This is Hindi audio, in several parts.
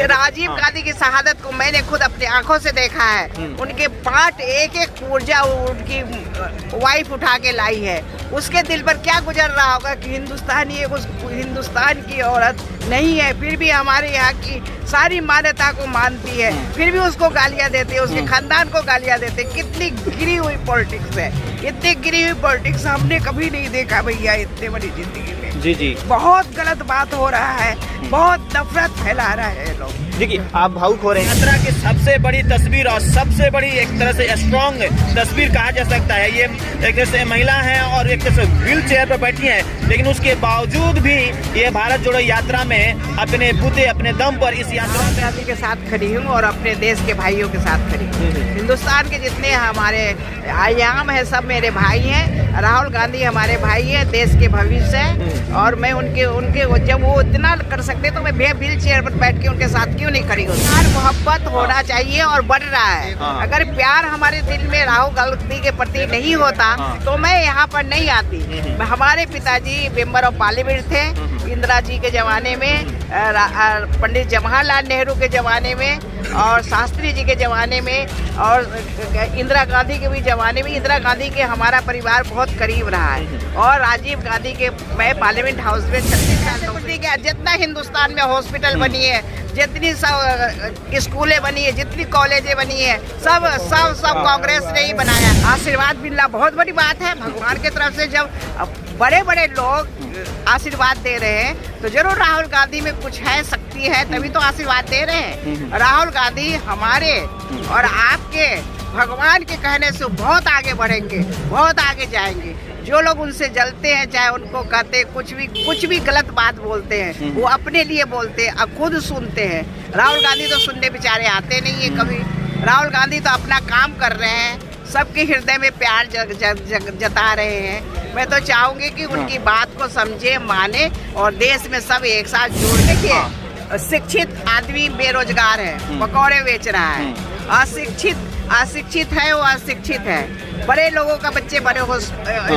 राजीव गांधी की शहादत को मैंने खुद अपनी आंखों से देखा है। उनके पार्ट एक पुर्जा उनकी वाइफ उठा के लाई है। उसके दिल पर क्या गुजर रहा होगा कि हिंदुस्तानी एक हिंदुस्तान की औरत नहीं है, फिर भी हमारे यहाँ की सारी मान्यता को मानती है, फिर भी उसको गालियाँ देते हैं, उसके खानदान को गालियाँ देते हैं। कितनी गिरी हुई पॉलिटिक्स है, इतनी गिरी हुई पॉलिटिक्स हमने कभी नहीं देखा भैया इतने बड़ी जिंदगी में। जी जी, बहुत गलत बात हो रहा है, बहुत नफरत फैला रहे हैं लोग। देखिए आप भावुक हो रहे हैं। यात्रा की सबसे बड़ी तस्वीर और सबसे बड़ी एक तरह से स्ट्रॉन्ग तस्वीर कहा जा सकता है। ये एक तरह से महिला है और एक तरह से व्हील चेयर पर बैठी है, लेकिन उसके बावजूद भी ये भारत जोड़ो यात्रा में अपने बूते अपने दम पर इस यात्रा गांधी के साथ खड़ी हूँ और अपने देश के भाइयों के साथ खड़ी हूँ। हिंदुस्तान के जितने हमारे आयाम है सब मेरे भाई हैं। राहुल गांधी हमारे भाई है, देश के भविष्य है, और मैं उनके जब वो इतना कर सकते तो मैं व्हील चेयर पर बैठ के उनके साथ क्यों नहीं खड़ी हूँ। प्यार मोहब्बत होना चाहिए और बढ़ रहा है। अगर प्यार हमारे दिल में राहुल गांधी के प्रति नहीं होता तो मैं यहाँ पर नहीं आती। हमारे पिताजी मेंबर ऑफ पार्लियामेंट थे इंदिरा जी के जमाने में, पंडित जवाहरलाल नेहरू के जमाने में, और शास्त्री जी के जमाने में, और इंदिरा गांधी के भी जमाने में। इंदिरा गांधी के हमारा परिवार बहुत करीब रहा है, और राजीव गांधी के मैं पार्लियामेंट हाउस में 36 साल नौकरी किया। जितना हिंदुस्तान में हॉस्पिटल बनी है, जितनी स्कूलें बनी है, जितनी कॉलेजें बनी है, सब कांग्रेस ने ही बनाया। आशीर्वाद मिलना बहुत बड़ी बात है भगवान की तरफ से। जब बड़े बड़े लोग आशीर्वाद दे रहे हैं तो जरूर राहुल गांधी में कुछ है, शक्ति है, तभी तो आशीर्वाद दे रहे हैं। राहुल गांधी हमारे और आपके भगवान के कहने से बहुत आगे बढ़ेंगे, बहुत आगे जाएंगे। जो लोग उनसे जलते हैं, चाहे उनको कहते कुछ भी गलत बात बोलते हैं, वो अपने लिए बोलते हैं, अब खुद सुनते हैं। राहुल गांधी तो सुनने बेचारे आते नहीं है कभी। राहुल गांधी तो अपना काम कर रहे हैं, सबके हृदय में प्यार जता रहे हैं। मैं तो चाहूंगी कि उनकी बात को समझे, माने, और देश में सब एक साथ जुड़ के। शिक्षित आदमी बेरोजगार है, पकौड़े बेच रहा है। अशिक्षित है वो अशिक्षित है। बड़े लोगों का बच्चे बड़े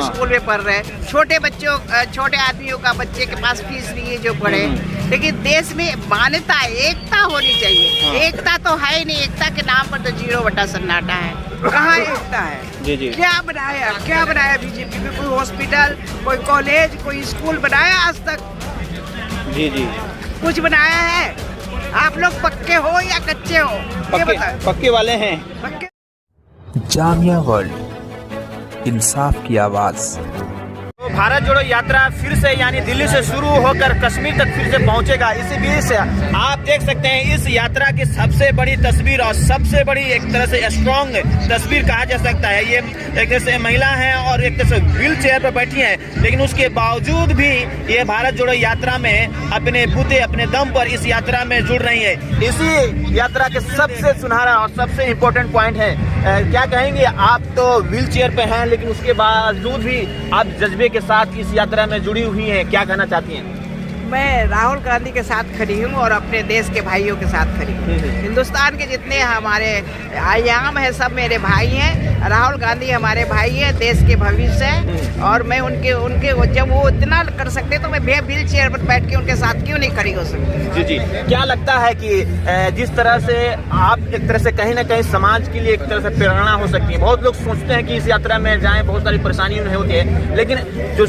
स्कूल में पढ़ रहे हैं, छोटे आदमियों का बच्चे के पास फीस नहीं है जो पढ़े। लेकिन देश में मान्यता, एकता होनी चाहिए। एकता तो है ही नहीं, एकता के नाम पर तो 0 बटा सन्नाटा है। कहाँ एकता है? जी जी, क्या बनाया बीजेपी में? कोई हॉस्पिटल, कोई कॉलेज, कोई स्कूल बनाया आज तक? जी जी, कुछ बनाया है? आप लोग पक्के हो या कच्चे हो? पक्के वाले हैं। जामिया वर्ल्ड, इंसाफ की आवाज़। भारत जोड़ो यात्रा फिर से यानी दिल्ली से शुरू होकर कश्मीर तक फिर से पहुंचेगा। इसी बीच आप देख सकते हैं इस यात्रा की सबसे बड़ी तस्वीर और सबसे बड़ी एक तरह से स्ट्रॉन्ग तस्वीर कहा जा सकता है। ये एक तरह से महिला है और एक तरह से व्हील चेयर पर बैठी है, लेकिन उसके बावजूद भी ये भारत जोड़ो यात्रा में अपने बूते अपने दम पर इस यात्रा में जुड़ रही है। इसी यात्रा के सबसे सुनहरा और सबसे इम्पोर्टेंट पॉइंट है, क्या कहेंगे आप? तो व्हील चेयर पे हैं, लेकिन उसके बावजूद भी आप जज्बे के साथ इस यात्रा में जुड़ी हुई हैं, क्या कहना चाहती हैं? मैं राहुल गांधी के साथ खड़ी हूँ और अपने देश के भाइयों के साथ खड़ी हूँ। हिंदुस्तान के जितने हमारे आयाम है सब मेरे भाई हैं। राहुल गांधी हमारे भाई है, देश के भविष्य है, और मैं उनके जब वो इतना कर सकते तो मैं व्हील चेयर पर बैठ के उनके साथ क्यों नहीं खड़ी हो सकती? जी जी, क्या लगता है कि जिस तरह से आप एक तरह से कहीं ना कहीं समाज के लिए एक तरह से प्रेरणा हो सकती है? बहुत लोग सोचते हैं कि इस यात्रा में जाएं, बहुत सारी परेशानियां होती है, लेकिन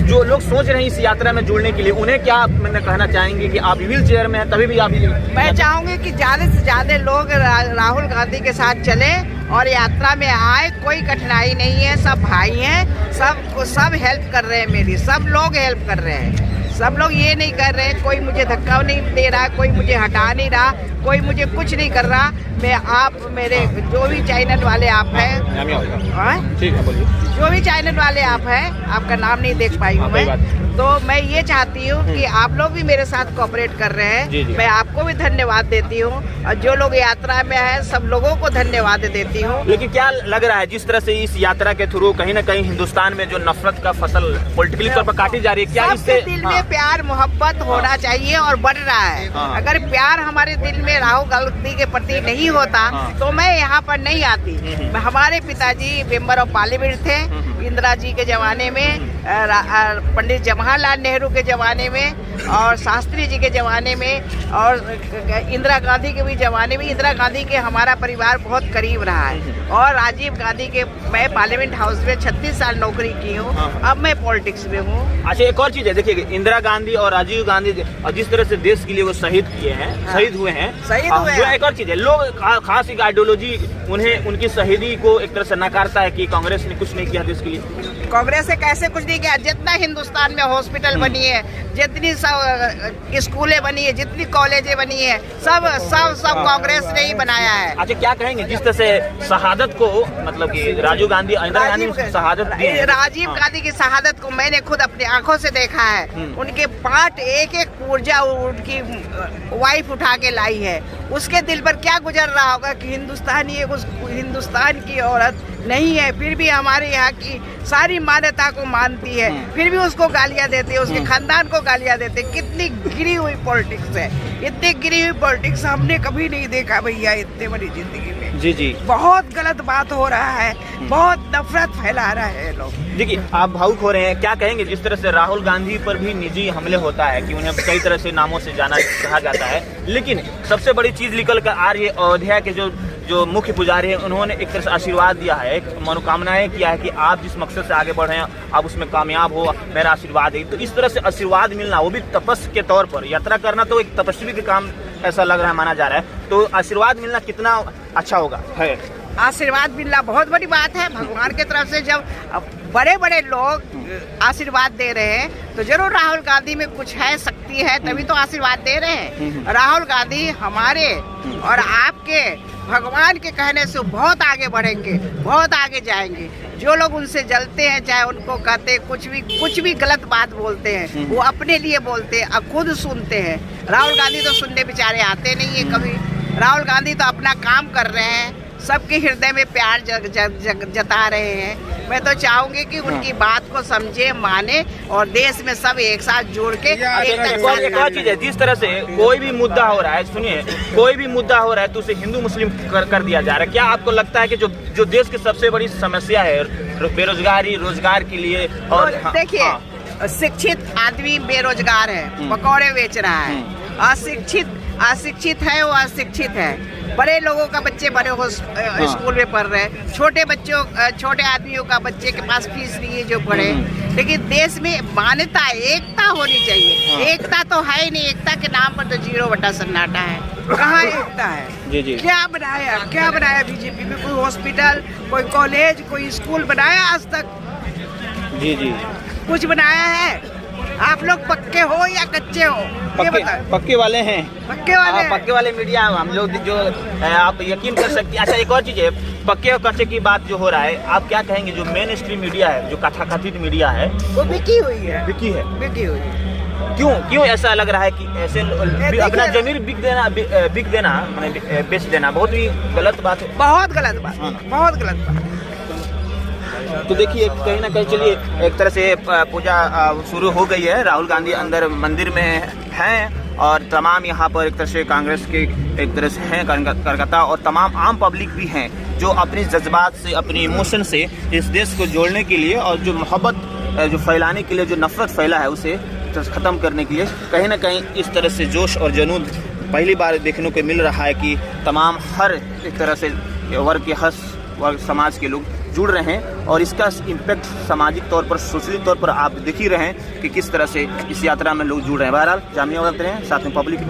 जो लोग सोच रहे हैं इस यात्रा में जुड़ने के लिए, उन्हें क्या मैंने कहना चाहेंगे कि आप व्हील चेयर में हैं तभी भी आप? मैं चाहूंगी कि ज्यादा से ज्यादा लोग राहुल गांधी के साथ चले और यात्रा में आए। कोई कठिनाई नहीं है, सब भाई हैं, सब हेल्प कर रहे हैं मेरी, सब लोग हेल्प कर रहे हैं। सब लोग ये नहीं कर रहे हैं, कोई मुझे धक्का नहीं दे रहा, कोई मुझे हटा नहीं रहा, कोई मुझे कुछ नहीं कर रहा। मैं आप मेरे जो भी चैनल वाले आप हैं, ठीक है बोलिए, जो भी चैनल वाले आप हैं, आपका नाम नहीं देख पाई हूँ मैं, तो मैं ये चाहती हूँ कि आप लोग भी मेरे साथ कोऑपरेट कर रहे हैं। मैं आपको भी धन्यवाद देती हूँ, और जो लोग यात्रा में हैं सब लोगों को धन्यवाद देती हूँ। लेकिन क्या लग रहा है जिस तरह से इस यात्रा के थ्रू कहीं ना कहीं हिंदुस्तान में जो नफरत का फसल पॉलिटिकली तौर पर काटी जा रही है, क्या इससे दिल में प्यार मोहब्बत होना चाहिए और बढ़ रहा है? अगर प्यार हमारे दिल में राहुल गांधी के प्रति नहीं होता तो मैं यहाँ पर नहीं आती। हमारे पिताजी मेंबर ऑफ पार्लियामेंट थे इंदिरा जी के ज़माने में, पंडित जवाहरलाल नेहरू के ज़माने में, और शास्त्री जी के ज़माने में, और इंदिरा गांधी के भी ज़माने में। इंदिरा गांधी के हमारा परिवार बहुत करीब रहा है, और राजीव गांधी के मैं पार्लियामेंट हाउस में 36 साल नौकरी की हूँ। अब मैं पॉलिटिक्स में हूँ। अच्छा, एक और चीज़ है, देखिए इंदिरा गांधी और राजीव गांधी जिस तरह से देश के लिए वो शहीद किए हैं, शहीद हुए हैं। एक और चीज़ है, लोग खास एक आइडियोलॉजी उन्हें उनकी शहीदी को एक तरह से नकारता है कि कांग्रेस ने कुछ नहीं किया देश के लिए। कांग्रेस ने कैसे कुछ नहीं किया? जितना हिंदुस्तान में हॉस्पिटल बनी है, जितनी सब स्कूलें बनी है, जितनी कॉलेजें बनी है, सब कांग्रेस ने ही बनाया है। अच्छा, क्या कहेंगे जिस तरह से शहादत को, मतलब कि राजीव गांधी, इंदिरा गांधी ने शहादत दी है। राजीव गांधी की शहादत को मैंने खुद अपनी आंखों से देखा है। उनके पार्ट एक एक पुर्जा उनकी वाइफ उठा के लाई है। उसके दिल पर क्या गुजर रहा होगा कि हिंदुस्तानी हिंदुस्तान की औरत नहीं है, फिर भी हमारे यहाँ की सारी मान्यता को मानती है, फिर भी उसको गालियाँ देते हैं, उसके खानदान को गालियाँ देते हैं। कितनी गिरी हुई पॉलिटिक्स है, इतनी गिरी हुई पॉलिटिक्स हमने कभी नहीं देखा भैया इतने बड़ी जिंदगी में। जी बहुत गलत बात हो रहा है, बहुत नफरत फैला रहा है लोग। देखिए, आप भावुक हो रहे हैं, क्या कहेंगे जिस तरह से राहुल गांधी पर भी निजी हमले होता है कि उन्हें कई तरह से नामों से कहा जाता है, लेकिन सबसे बड़ी चीज निकल कर आ रही है, अयोध्या के जो मुख्य पुजारी हैं उन्होंने एक तरह से आशीर्वाद दिया है, एक मनोकामनाएं किया है कि आप जिस मकसद से आगे बढ़ रहे हैं आप उसमें कामयाब हो, मेरा आशीर्वाद है। तो इस तरह से आशीर्वाद मिलना, वो भी तपस्या के तौर पर, यात्रा करना तो एक तपस्वी का काम ऐसा लग रहा है, माना जा रहा है। तो आशीर्वाद मिलना कितना अच्छा होगा है? आशीर्वाद मिलना बहुत बड़ी बात है। भगवान की तरफ से जब बड़े बड़े लोग आशीर्वाद दे रहे हैं तो जरूर राहुल गांधी में कुछ है, शक्ति है, तभी तो आशीर्वाद दे रहे हैं। राहुल गांधी हमारे और आपके भगवान के कहने से बहुत आगे बढ़ेंगे, बहुत आगे जाएंगे। जो लोग उनसे जलते हैं, चाहे उनको कहते कुछ भी गलत बात बोलते हैं, वो अपने लिए बोलते हैं, अब खुद सुनते हैं। राहुल गांधी तो सुनने बेचारे आते नहीं है कभी। राहुल गांधी तो अपना काम कर रहे हैं, सबके हृदय में प्यार जता रहे हैं। मैं तो चाहूंगी कि उनकी बात को समझे, माने, और देश में सब एक साथ जोड़ के एक और चीज है, जिस तरह से कोई भी मुद्दा हो रहा है, सुनिए, कोई भी मुद्दा हो रहा है तो उसे हिंदू मुस्लिम कर दिया जा रहा है। क्या आपको लगता है कि जो देश की सबसे बड़ी समस्या है बेरोजगारी, रोजगार के लिए, और देखिए शिक्षित आदमी बेरोजगार है, पकौड़े बेच रहा है। अशिक्षित है, वो अशिक्षित है। बड़े लोगों का बच्चे बड़े स्कूल में पढ़ रहे हैं, छोटे आदमियों का बच्चे के पास फीस नहीं है जो पढ़े। लेकिन देश में मान्यता, एकता होनी चाहिए। एकता तो है ही नहीं, एकता के नाम पर तो 0 सन्नाटा है। कहाँ एकता है? जी। क्या बनाया बीजेपी में? कोई हॉस्पिटल, कोई कॉलेज, कोई स्कूल बनाया आज तक? जी कुछ बनाया है? आप लोग पक्के हो या कच्चे हो? पक्के वाले हैं। पक्के वाले मीडिया हम लोग, जो आप यकीन कर सकते हैं। अच्छा, एक और चीज है, पक्के और कच्चे की बात जो हो रहा है, आप क्या कहेंगे जो मेन स्ट्रीम मीडिया है, जो कथाकथित मीडिया है, वो बिकी हुई है। बिकी हुई है। क्यों ऐसा लग रहा है कि ऐसे अपना जमीर बिक देना, बेच देना बहुत ही गलत बात है। बहुत गलत बात। तो देखिए, कहीं ना कहीं, चलिए, एक तरह से पूजा शुरू हो गई है। राहुल गांधी अंदर मंदिर में हैं और तमाम यहाँ पर एक तरह से कांग्रेस के एक तरह से हैं कार्यकर्ता, और तमाम आम पब्लिक भी हैं जो अपने जज्बात से, अपनी इमोशन से इस देश को जोड़ने के लिए, और जो मोहब्बत जो फैलाने के लिए, जो नफरत फैला है उसे ख़त्म करने के लिए कहीं ना कहीं इस तरह से जोश और जुनून पहली बार देखने को मिल रहा है कि तमाम हर एक तरह से वर्ग के वर्ग समाज के लोग जुड़ रहे हैं। और इसका इम्पैक्ट सामाजिक तौर पर, सोशली तौर पर आप देख ही रहे हैं कि किस तरह से इस यात्रा में लोग जुड़ रहे हैं। बहरहाल, जामिया वक्त रहे हैं, साथ में पब्लिक